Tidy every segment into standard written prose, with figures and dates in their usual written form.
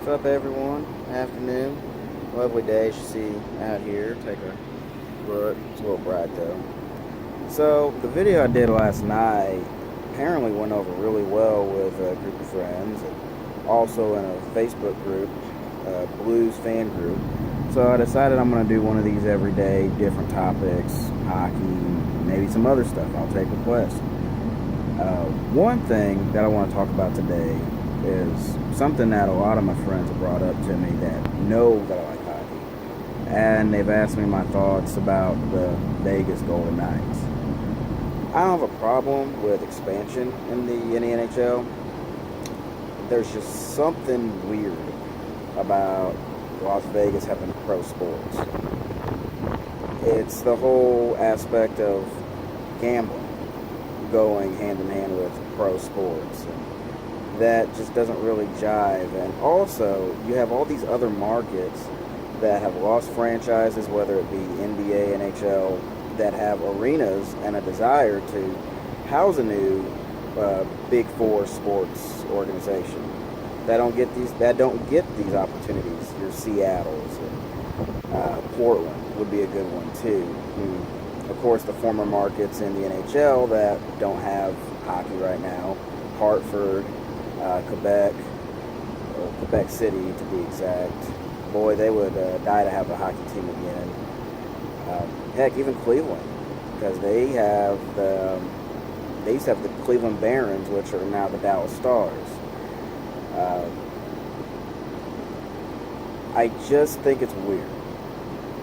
What's up, everyone? Afternoon. Lovely day as you see out here. Take a look. It's a little bright though. So, the video I did last night apparently went over really well with a group of friends, and also in a Facebook group, a Blues fan group. So, I decided I'm going to do one of these every day, different topics, hockey, maybe some other stuff. I'll take requests. One thing that I want to talk about today is something that a lot of my friends have brought up to me that know that I like hockey. And they've asked me my thoughts about the Vegas Golden Knights. I don't have a problem with expansion in the NHL. There's just something weird about Las Vegas having pro sports. It's the whole aspect of gambling going hand in hand with pro sports. And that just doesn't really jive. And also, you have all these other markets that have lost franchises, whether it be NBA, NHL, that have arenas and a desire to house a new Big Four sports organization that don't get these opportunities. Your Seattle's and Portland would be a good one too. Of course, the former markets in the NHL that don't have hockey right now, Hartford, Quebec, or Quebec City to be exact. Boy, they would die to have a hockey team again. Heck, even Cleveland, because they used to have the Cleveland Barons, which are now the Dallas Stars. I just think it's weird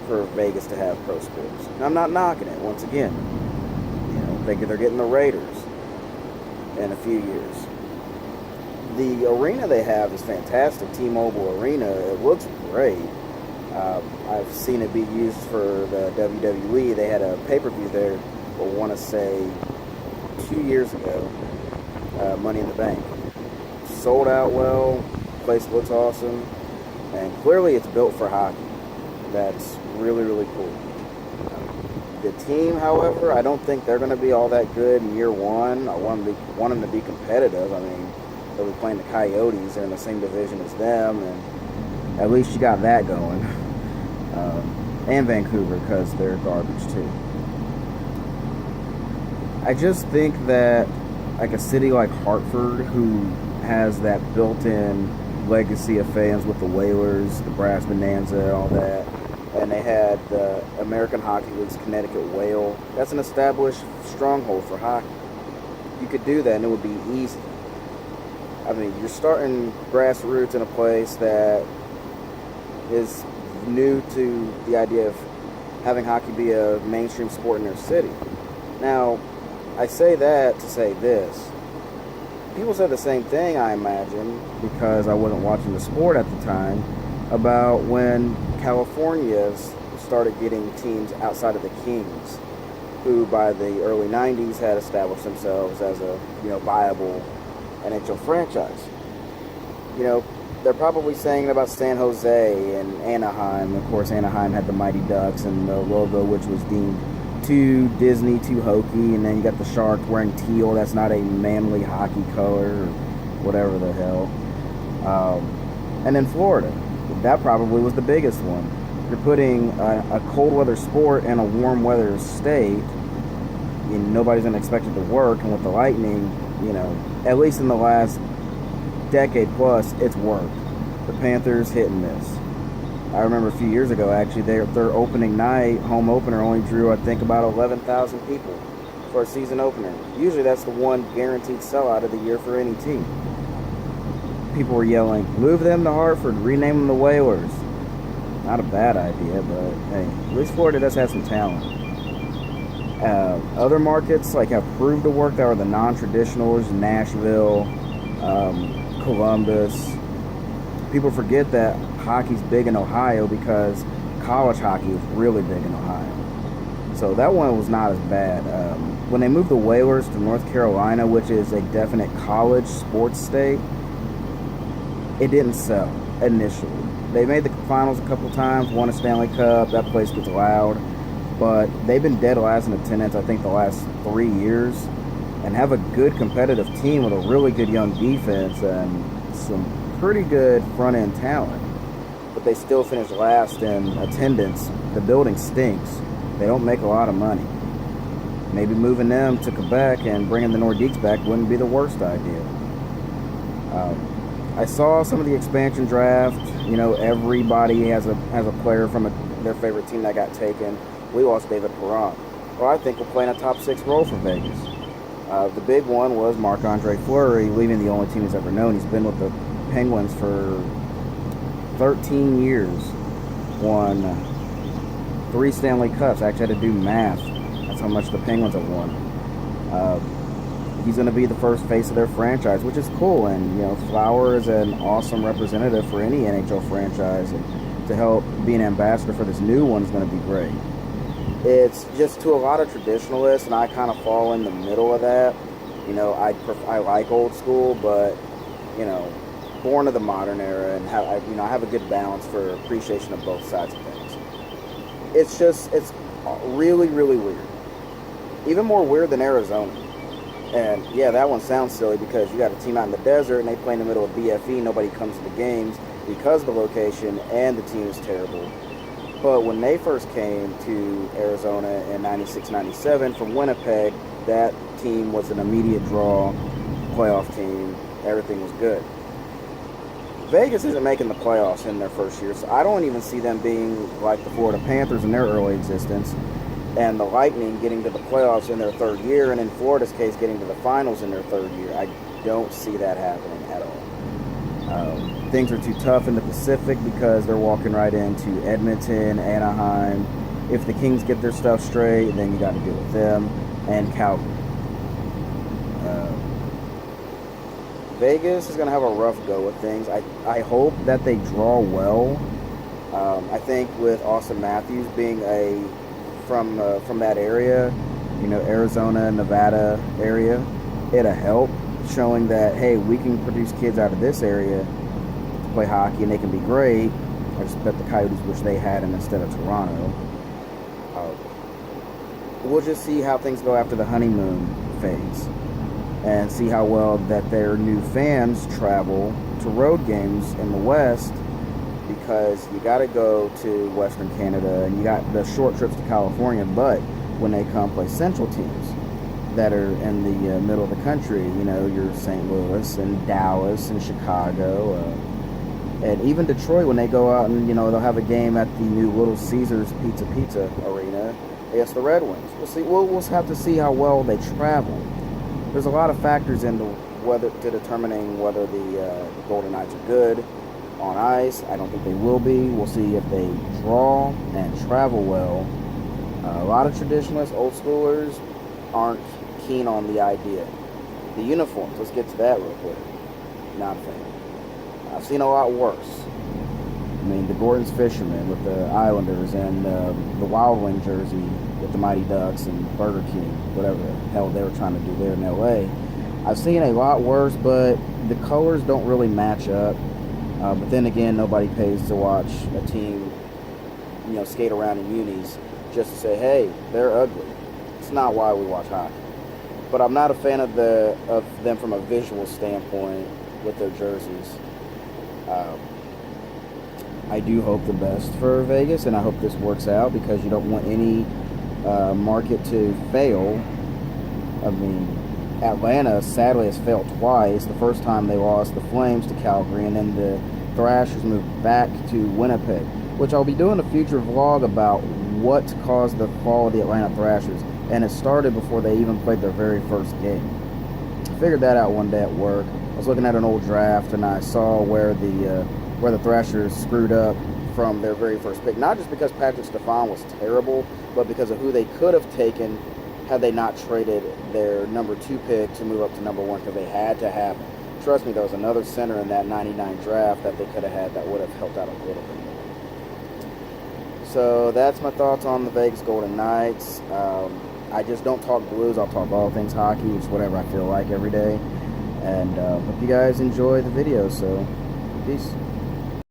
for Vegas to have pro sports. And I'm not knocking it. Once again, thinking they're getting the Raiders in a few years. The arena they have is fantastic. T-Mobile Arena. It looks great. I've seen it be used for the WWE. They had a pay-per-view there, I want to say 2 years ago, Money in the Bank. Sold out well. Place looks awesome. And clearly it's built for hockey. That's really, really cool. The team, however, I don't think they're going to be all that good in year one. I want them to be competitive. I mean, they'll be playing the Coyotes. They're in the same division as them, and at least you got that going. And Vancouver, because they're garbage too. I just think that like a city like Hartford, who has that built-in legacy of fans with the Whalers, the Brass Bonanza, all that, and they had the American Hockey League's Connecticut Whale. That's an established stronghold for hockey. You could do that and it would be easy. I mean, you're starting grassroots in a place that is new to the idea of having hockey be a mainstream sport in their city. Now, I say that to say this. People said the same thing, I imagine, because I wasn't watching the sport at the time, about when California started getting teams outside of the Kings, who by the early 90s had established themselves as a viable NHL franchise. They're probably saying about San Jose and Anaheim. Of course, Anaheim had the Mighty Ducks and the logo, which was deemed too Disney, too hokey. And then you got the Sharks wearing teal. That's not a manly hockey color or whatever the hell. And then Florida. That probably was the biggest one. You're putting a cold weather sport in a warm weather state. Nobody's going to expect it to work. And with the Lightning, at least in the last decade plus, it's worked. The Panthers hit and miss. I remember a few years ago, actually, their opening night, home opener, only drew, I think, about 11,000 people for a season opener. Usually that's the one guaranteed sellout of the year for any team. People were yelling, move them to Hartford, rename them the Whalers. Not a bad idea, but hey, at least Florida does have some talent. Other markets have proved to work that are the non-traditionals, Nashville, Columbus. People forget that hockey's big in Ohio because college hockey is really big in Ohio. So that one was not as bad. When they moved the Whalers to North Carolina, which is a definite college sports state, it didn't sell initially. They made the finals a couple times, won a Stanley Cup. That place gets loud. But they've been dead last in attendance, I think, the last 3 years. And have a good competitive team with a really good young defense. And some pretty good front-end talent, but they still finish last in attendance. The building stinks. They don't make a lot of money. Maybe moving them to Quebec and bringing the Nordiques back wouldn't be the worst idea. I saw some of the expansion draft. You know, everybody has a player from their favorite team that got taken. We lost David Perron. Well, I think we'll play in a top 6 role for Vegas. The big one was Marc-Andre Fleury leaving the only team he's ever known. He's been with the Penguins for 13 years. Won 3 Stanley Cups. I actually had to do math. That's how much the Penguins have won. He's going to be the first face of their franchise, which is cool. And, you know, Flower is an awesome representative for any NHL franchise. And to help be an ambassador for this new one is going to be great. It's just to a lot of traditionalists, and I kind of fall in the middle of that. You know, I like old school, but, you know, born of the modern era, and I have a good balance for appreciation of both sides of things. It's really, really weird. Even more weird than Arizona. And yeah, that one sounds silly because you got a team out in the desert and they play in the middle of BFE. Nobody comes to the games because of the location, and the team is terrible. But when they first came to Arizona in 96, 97 from Winnipeg, that team was an immediate draw, playoff team. Everything was good. Vegas isn't making the playoffs in their first year, so I don't even see them being like the Florida Panthers in their early existence, and the Lightning getting to the playoffs in their 3rd year, and in Florida's case, getting to the finals in their 3rd year. I don't see that happening at all. Things are too tough in the Pacific because they're walking right into Edmonton, Anaheim. If the Kings get their stuff straight, then you got to deal with them, and Calgary. Vegas is going to have a rough go with things. I hope that they draw well. I think with Austin Matthews being from that area, you know, Arizona, Nevada area, it'll help, showing that, hey, we can produce kids out of this area to play hockey and they can be great. I just bet the Coyotes wish they had him instead of Toronto. We'll just see how things go after the honeymoon phase and see how well that their new fans travel to road games in the West, because you got to go to Western Canada and you got the short trips to California, but when they come play Central teams that are in the middle of the country, you know, your St. Louis and Dallas and Chicago, and even Detroit, when they go out and, you know, they'll have a game at the new Little Caesars Pizza Arena against the Red Wings. We'll see. We'll have to see how well they travel. There's a lot of factors into determining whether the Golden Knights are good on ice. I don't think they will be. We'll see if they draw and travel well. A lot of traditionalists, old schoolers, aren't keen on the idea. The uniforms, let's get to that real quick. Not a fan. I've seen a lot worse. I mean, the Gordon's Fishermen with the Islanders, and the Wild Wing jersey with the Mighty Ducks and Burger King, whatever the hell they were trying to do there in LA. I've seen a lot worse, but the colors don't really match up. But then again, nobody pays to watch a team, you know, skate around in unis just to say, hey, they're ugly. It's not why we watch hockey. But I'm not a fan of them from a visual standpoint with their jerseys. I do hope the best for Vegas, and I hope this works out, because you don't want any market to fail. I mean, Atlanta sadly has failed twice. The first time they lost the Flames to Calgary, and then the Thrashers moved back to Winnipeg, which I'll be doing a future vlog about what caused the fall of the Atlanta Thrashers, and it started before they even played their very first game. I figured that out one day at work. I was looking at an old draft, and I saw where the Thrashers screwed up from their very first pick. Not just because Patrick Stefan was terrible, but because of who they could have taken had they not traded their number 2 pick to move up to number 1, because they had to have him. Trust me, there was another center in that 99 draft that they could have had that would have helped out a little bit more. So that's my thoughts on the Vegas Golden Knights. I just don't talk Blues. I'll talk all things hockey. It's whatever I feel like every day. And hope you guys enjoy the video. So, peace.